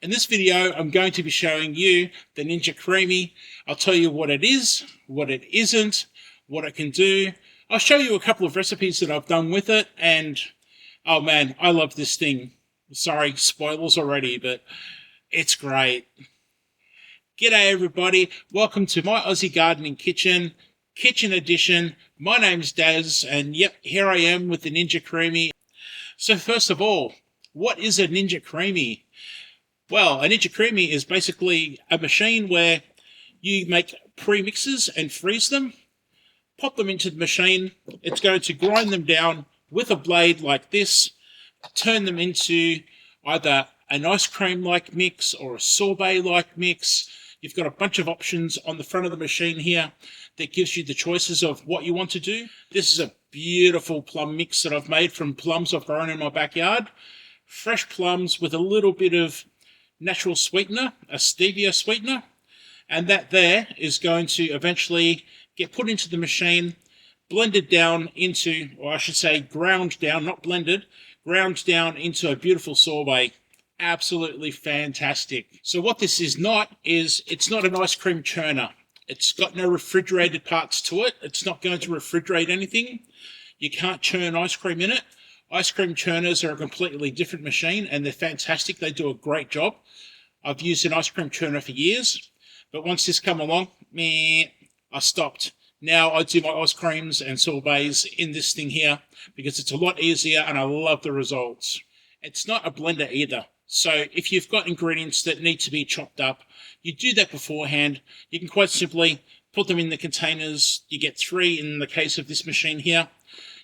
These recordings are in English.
In this video, I'm going to be showing you the Ninja Creami. I'll tell you what it is, what it isn't, what it can do. I'll show you a couple of recipes that I've done with it, and oh man, I love this thing. Sorry, spoilers already, but it's great. G'day everybody, welcome to my Aussie Gardening Kitchen Edition. My name's Daz, and yep, here I am with the Ninja Creami. So first of all, what is a Ninja Creami? Well, a Ninja Creami is basically a machine where you make pre-mixes and freeze them, pop them into the machine. It's going to grind them down with a blade like this, turn them into either an ice cream-like mix or a sorbet-like mix. You've got a bunch of options on the front of the machine here that gives you the choices of what you want to do. This is a beautiful plum mix that I've made from plums I've grown in my backyard. Fresh plums with a little bit of natural sweetener, a stevia sweetener, and that there is going to eventually get put into the machine, blended down into, or I should say ground down, not blended, ground down into a beautiful sorbet. Absolutely fantastic. So what this is not is, it's not an ice cream churner. It's got no refrigerated parts to it. It's not going to refrigerate anything. You can't churn ice cream in it. Ice cream churners are a completely different machine, and they're fantastic. They do a great job. I've used an ice cream churner for years, but once this came along, I stopped. Now I do my ice creams and sorbets in this thing here because it's a lot easier and I love the results. It's not a blender either. So if you've got ingredients that need to be chopped up, you do that beforehand. You can quite simply put them in the containers. You get 3 in the case of this machine here.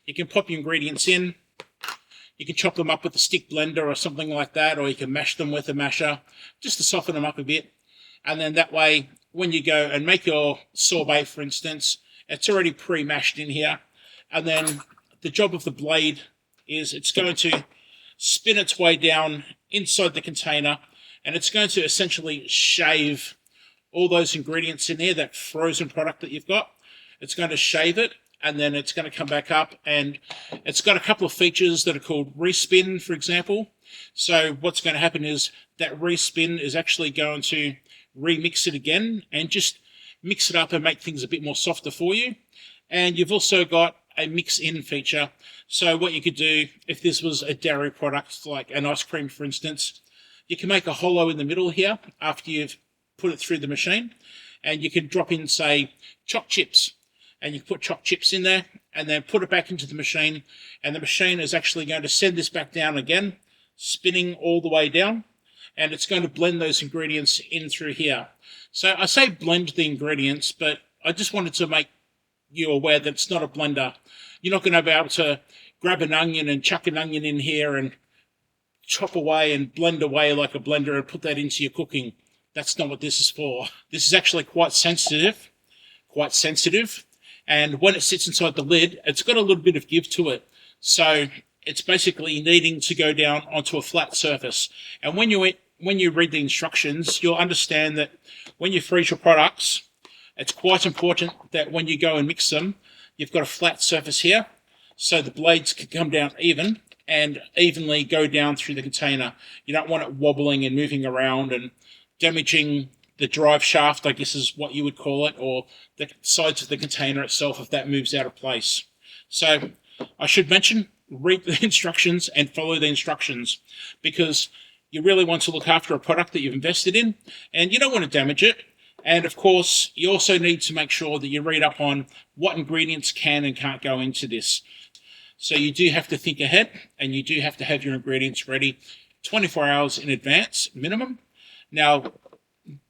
You can pop your ingredients in. You can chop them up with a stick blender or something like that, or you can mash them with a masher just to soften them up a bit. And then that way, when you go and make your sorbet, for instance, it's already pre-mashed in here. And then the job of the blade is it's going to spin its way down inside the container, and it's going to essentially shave all those ingredients in there, that frozen product that you've got. It's going to shave it, and then it's going to come back up, and it's got a couple of features that are called respin, for example. So what's going to happen is that respin is actually going to remix it again and just mix it up and make things a bit more softer for you. And you've also got a mix in feature. So what you could do, if this was a dairy product like an ice cream, for instance, you can make a hollow in the middle here after you've put it through the machine, and you can drop in, say, chopped chips. And you put chopped chips in there and then put it back into the machine, and the machine is actually going to send this back down again, spinning all the way down, and it's going to blend those ingredients in through here. So I say blend the ingredients, but I just wanted to make you aware that it's not a blender. You're not going to be able to grab an onion and chuck an onion in here and chop away and blend away like a blender and put that into your cooking. That's not what this is for. This is actually quite sensitive, and when it sits inside the lid, it's got a little bit of give to it. So it's basically needing to go down onto a flat surface. And when you read the instructions, you'll understand that when you freeze your products, it's quite important that when you go and mix them, you've got a flat surface here, so the blades can come down even and evenly go down through the container. You don't want it wobbling and moving around and damaging the drive shaft, I guess is what you would call it, or the sides of the container itself if that moves out of place. So I should mention, read the instructions and follow the instructions, because you really want to look after a product that you've invested in, and you don't want to damage it. And of course, you also need to make sure that you read up on what ingredients can and can't go into this. So you do have to think ahead, and you do have to have your ingredients ready 24 hours in advance, minimum. Now,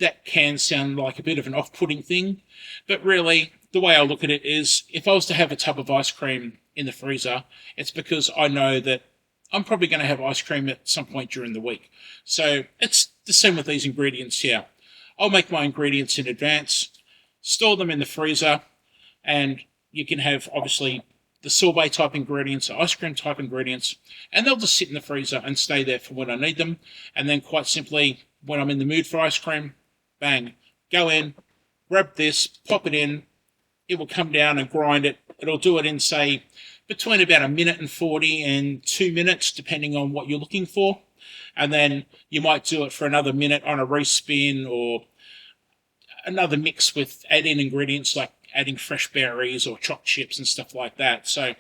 that can sound like a bit of an off-putting thing, but really, the way I look at it is, if I was to have a tub of ice cream in the freezer, it's because I know that I'm probably going to have ice cream at some point during the week. So it's the same with these ingredients here. I'll make my ingredients in advance, store them in the freezer, and you can have, obviously, the sorbet type ingredients, the ice cream type ingredients, and they'll just sit in the freezer and stay there for when I need them. And then quite simply, when I'm in the mood for ice cream, bang, go in, grab this, pop it in, it will come down and grind it. It'll do it in, say, between about 1 minute and 40 and 2 minutes, depending on what you're looking for. and then you might do it for another minute on a respin, or another mix with add-in ingredients like adding fresh berries or chopped chips and stuff like that. So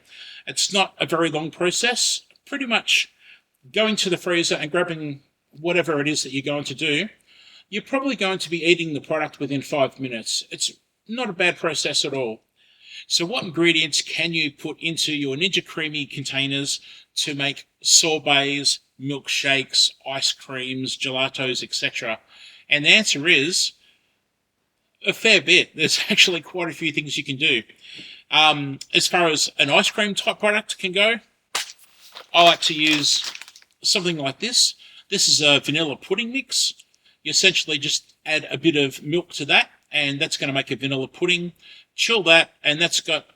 it's not a very long process. Pretty much going to the freezer and grabbing whatever it is that you're going to do, you're probably going to be eating the product within 5 minutes. It's not a bad process at all. So what ingredients can you put into your Ninja Creami containers to make sorbets, milkshakes, ice creams, gelatos, etc.? And the answer is a fair bit. There's actually quite a few things you can do. As far as an ice cream type product can go, I like to use something like this. This is a vanilla pudding mix. You essentially just add a bit of milk to that, and that's going to make a vanilla pudding. Chill that, and that's got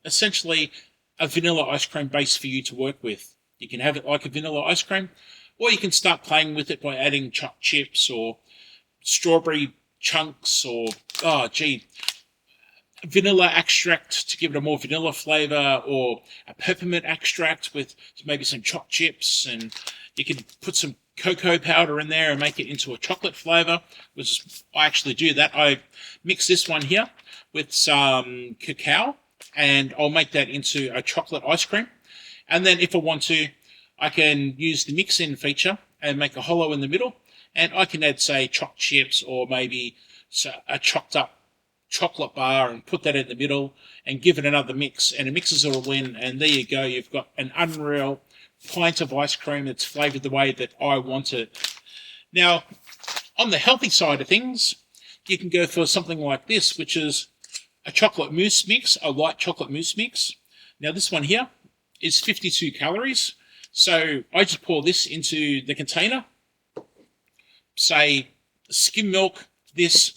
essentially a vanilla ice cream base for you to work with. You can have it like a vanilla ice cream, or you can start playing with it by adding chopped chips or strawberry chunks, or vanilla extract to give it a more vanilla flavor, or a peppermint extract with maybe some chopped chips, and you can put some cocoa powder in there and make it into a chocolate flavor, which I actually do that. I mix this one here with some cacao, and I'll make that into a chocolate ice cream. And then if I want to, I can use the mix-in feature and make a hollow in the middle, and I can add, say, chopped chips or maybe a chopped up chocolate bar and put that in the middle and give it another mix, and it mixes it all in, and there you go. You've got an unreal pint of ice cream that's flavored the way that I want it. Now, on the healthy side of things, you can go for something like this, which is a chocolate mousse mix, a light chocolate mousse mix. Now, this one here is 52 calories. So I just pour this into the container, say skim milk, this,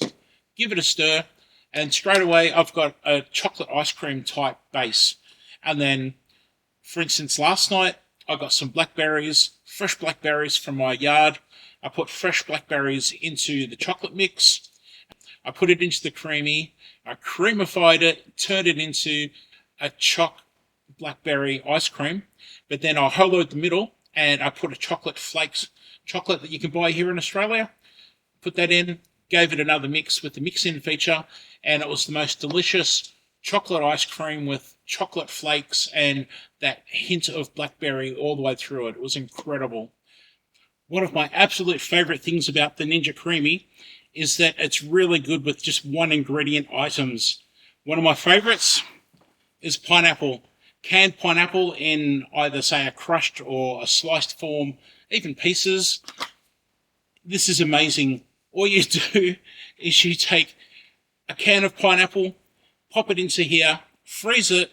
give it a stir, and straight away I've got a chocolate ice cream type base. And then, for instance, last night I got some blackberries, fresh blackberries from my yard. I put fresh blackberries into the chocolate mix. I put it into the Creami. I creamified it, turned it into a choc blackberry ice cream. But then I hollowed the middle, and I put a chocolate flakes, chocolate that you can buy here in Australia. Put that in, gave it another mix with the mix-in feature, and it was the most delicious chocolate ice cream with chocolate flakes and that hint of blackberry all the way through it. It was incredible. One of my absolute favorite things about the Ninja Creami is that it's really good with just one ingredient items. One of my favorites is pineapple. Canned pineapple in either, say, a crushed or a sliced form, even pieces. This is amazing. All you do is you take a can of pineapple, pop it into here, freeze it,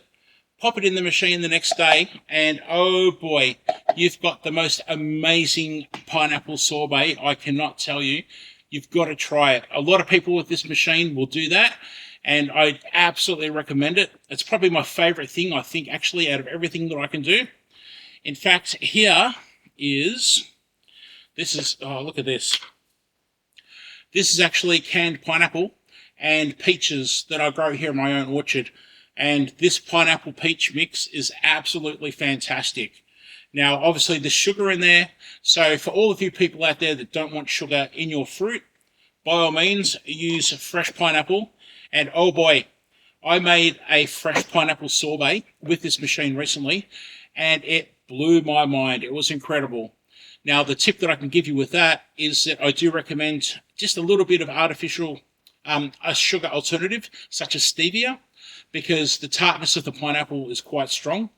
pop it in the machine the next day, and oh boy, you've got the most amazing pineapple sorbet. I cannot tell you. You've got to try it. A lot of people with this machine will do that, and I absolutely recommend it. It's probably my favorite thing, I think, actually, out of everything that I can do. In fact, here is, oh, look at this. This is actually canned pineapple and peaches that I grow here in my own orchard. And this pineapple peach mix is absolutely fantastic. Now, obviously, there's sugar in there. So for all of you people out there that don't want sugar in your fruit, by all means, use fresh pineapple. And oh boy, I made a fresh pineapple sorbet with this machine recently, and it blew my mind. It was incredible. Now, the tip that I can give you with that is that I do recommend just a little bit of artificial a sugar alternative, such as stevia, because the tartness of the pineapple is quite strong,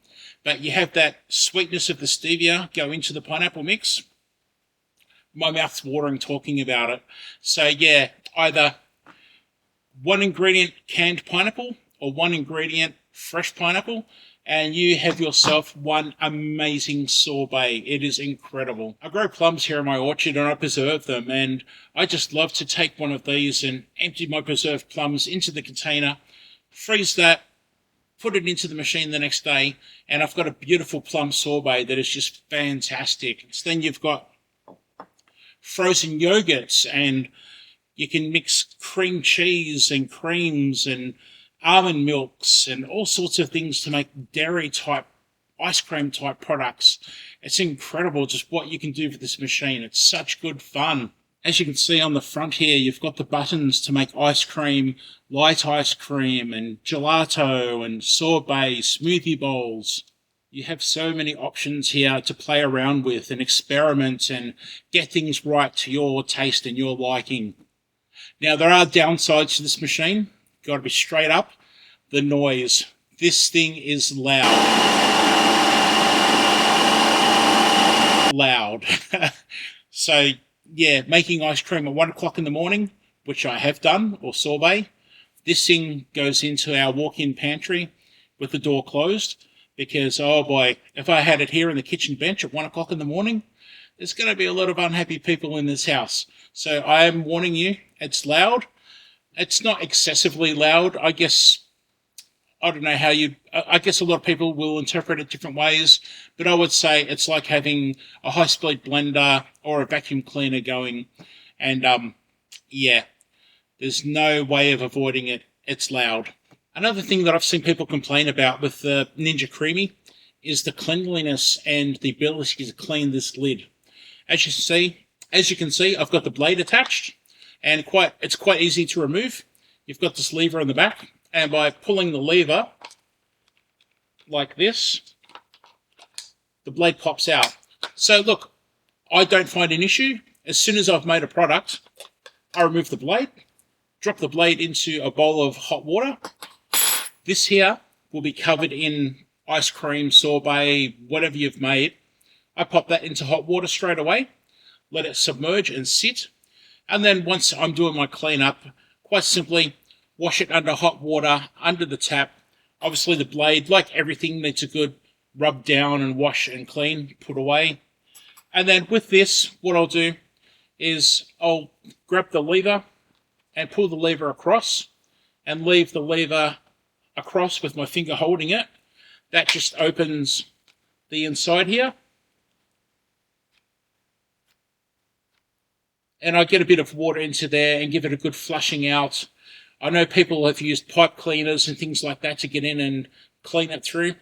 but you have that sweetness of the stevia go into the pineapple mix. My mouth's watering talking about it. So yeah, either one ingredient canned pineapple or one ingredient fresh pineapple, and you have yourself one amazing sorbet. It is incredible. I grow plums here in my orchard and I preserve them, and I just love to take one of these and empty my preserved plums into the container, freeze that, put it into the machine the next day, and I've got a beautiful plum sorbet that is just fantastic. So then you've got frozen yogurts, and you can mix cream cheese and creams and almond milks and all sorts of things to make dairy type ice cream type products. It's incredible just what you can do with this machine. It's such good fun. As you can see on the front here, you've got the buttons to make ice cream, light ice cream, and gelato, and sorbet, smoothie bowls. You have so many options here to play around with and experiment and get things right to your taste and your liking. Now, there are downsides to this machine. Got to be straight up. The noise. This thing is loud. So, yeah, making ice cream at 1 o'clock in the morning, which I have done, or sorbet. This thing goes into our walk-in pantry with the door closed. Because, oh boy, if I had it here in the kitchen bench at 1 o'clock in the morning, there's going to be a lot of unhappy people in this house. So I am warning you, it's loud. It's not excessively loud. I guess a lot of people will interpret it different ways, but I would say it's like having a high-speed blender or a vacuum cleaner going. And, yeah, there's no way of avoiding it. It's loud. Another thing that I've seen people complain about with the Ninja Creami is the cleanliness and the ability to clean this lid. As you can see, I've got the blade attached, and it's quite easy to remove. You've got this lever on the back, and by pulling the lever like this, the blade pops out. So look, I don't find an issue. As soon as I've made a product, I remove the blade, drop the blade into a bowl of hot water. This here will be covered in ice cream, sorbet, whatever you've made. I pop that into hot water straight away, let it submerge and sit. And then once I'm doing my cleanup, quite simply, wash it under hot water, under the tap. Obviously the blade, like everything, needs a good rub down and wash and clean, put away. And then with this, what I'll do is I'll grab the lever and pull the lever across and leave the lever across with my finger holding it. That just opens the inside here. And I get a bit of water into there and give it a good flushing out. I know people have used pipe cleaners and things like that to get in and clean it through.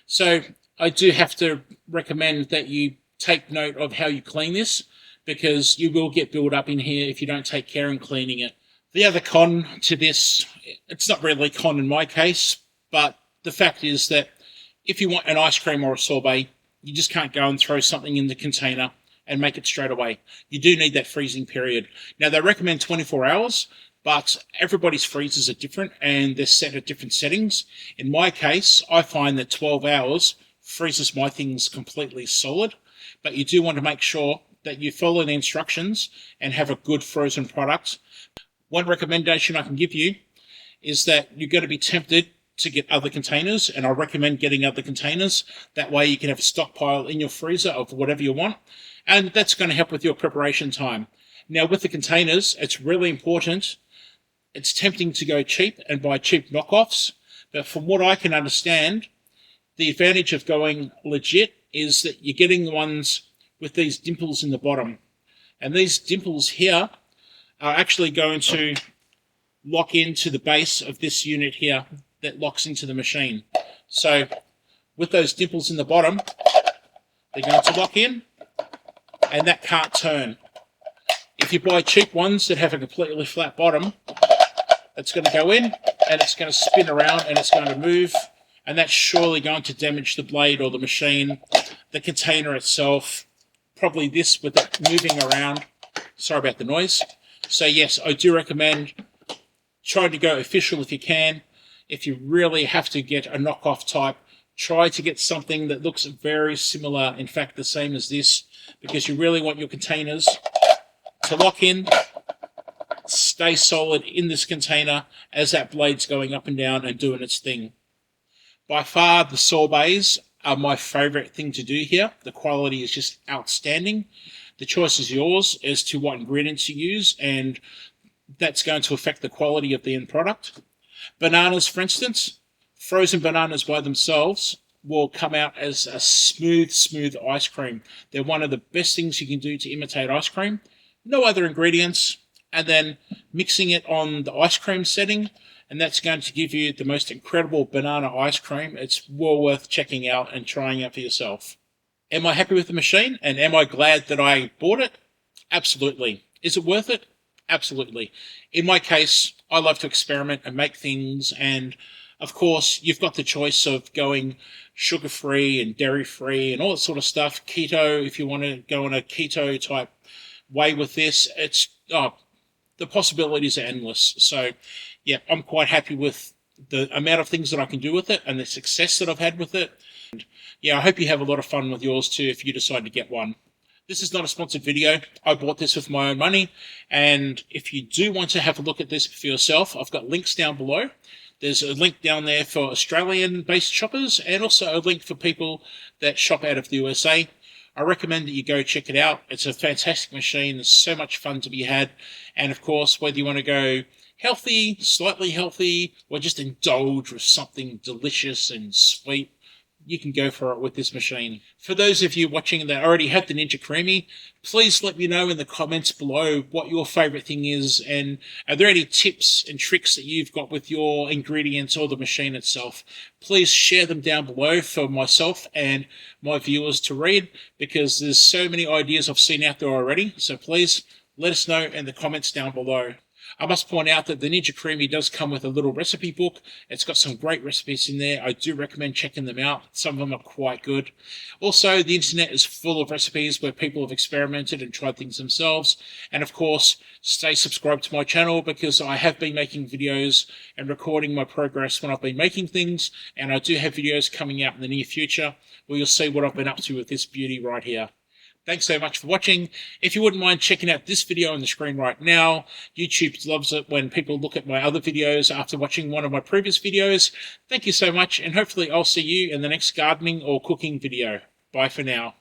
So I do have to recommend that you take note of how you clean this, because you will get build up in here if you don't take care in cleaning it. The other con to this, it's not really a con in my case, but the fact is that if you want an ice cream or a sorbet, you just can't go and throw something in the container and make it straight away. You do need that freezing period. Now, they recommend 24 hours, but everybody's freezers are different and they're set at different settings. In my case, I find that 12 hours freezes my things completely solid, but you do want to make sure that you follow the instructions and have a good frozen product. One recommendation I can give you is that you're going to be tempted to get other containers, and I recommend getting other containers. That way you can have a stockpile in your freezer of whatever you want, and that's going to help with your preparation time. Now, with the containers, it's really important. It's tempting to go cheap and buy cheap knockoffs, but from what I can understand, the advantage of going legit is that you're getting the ones with these dimples in the bottom. And these dimples here are actually going to lock into the base of this unit here that locks into the machine. So with those dimples in the bottom, they're going to lock in, and that can't turn. If you buy cheap ones that have a completely flat bottom, it's going to go in and it's going to spin around and it's going to move, and that's surely going to damage the blade or the machine, the container itself, probably this with it moving around. Sorry about the noise. So yes, I do recommend trying to go official if you can. If you really have to get a knockoff type, try to get something that looks very similar, in fact the same as this, because you really want your containers to lock in, stay solid in this container as that blade's going up and down and doing its thing. By far, the sorbets are my favorite thing to do here. The quality is just outstanding. The choice is yours as to what ingredients you use, and that's going to affect the quality of the end product. Bananas, for instance, frozen bananas by themselves will come out as a smooth ice cream. They're one of the best things you can do to imitate ice cream. No other ingredients, and then mixing it on the ice cream setting and that's going to give you the most incredible banana ice cream. It's well worth checking out and trying out for yourself. Am I happy with the machine, and am I glad that I bought it? Absolutely. Is it worth it? Absolutely. In my case, I love to experiment and make things, and of course, you've got the choice of going sugar-free and dairy-free and all that sort of stuff. Keto, if you want to go in a keto type way with this, the possibilities are endless. So, yeah, I'm quite happy with the amount of things that I can do with it and the success that I've had with it. And yeah, I hope you have a lot of fun with yours too if you decide to get one. This is not a sponsored video. I bought this with my own money, and if you do want to have a look at this for yourself, I've got links down below. There's a link down there for Australian-based shoppers, and also a link for people that shop out of the USA. I recommend that you go check it out. It's a fantastic machine. There's so much fun to be had. And of course, whether you want to go healthy, slightly healthy, or just indulge with something delicious and sweet, you can go for it with this machine. For those of you watching that already have the Ninja Creami, please let me know in the comments below what your favorite thing is, and are there any tips and tricks that you've got with your ingredients or the machine itself. Please share them down below for myself and my viewers to read, because there's so many ideas I've seen out there already. So please let us know in the comments down below. I must point out that the Ninja Creami does come with a little recipe book. It's got some great recipes in there. I do recommend checking them out. Some of them are quite good. Also, the internet is full of recipes where people have experimented and tried things themselves. And of course, stay subscribed to my channel, because I have been making videos and recording my progress when I've been making things. And I do have videos coming out in the near future where you'll see what I've been up to with this beauty right here. Thanks so much for watching. If you wouldn't mind checking out this video on the screen right now, YouTube loves it when people look at my other videos after watching one of my previous videos. Thank you so much, and hopefully I'll see you in the next gardening or cooking video. Bye for now.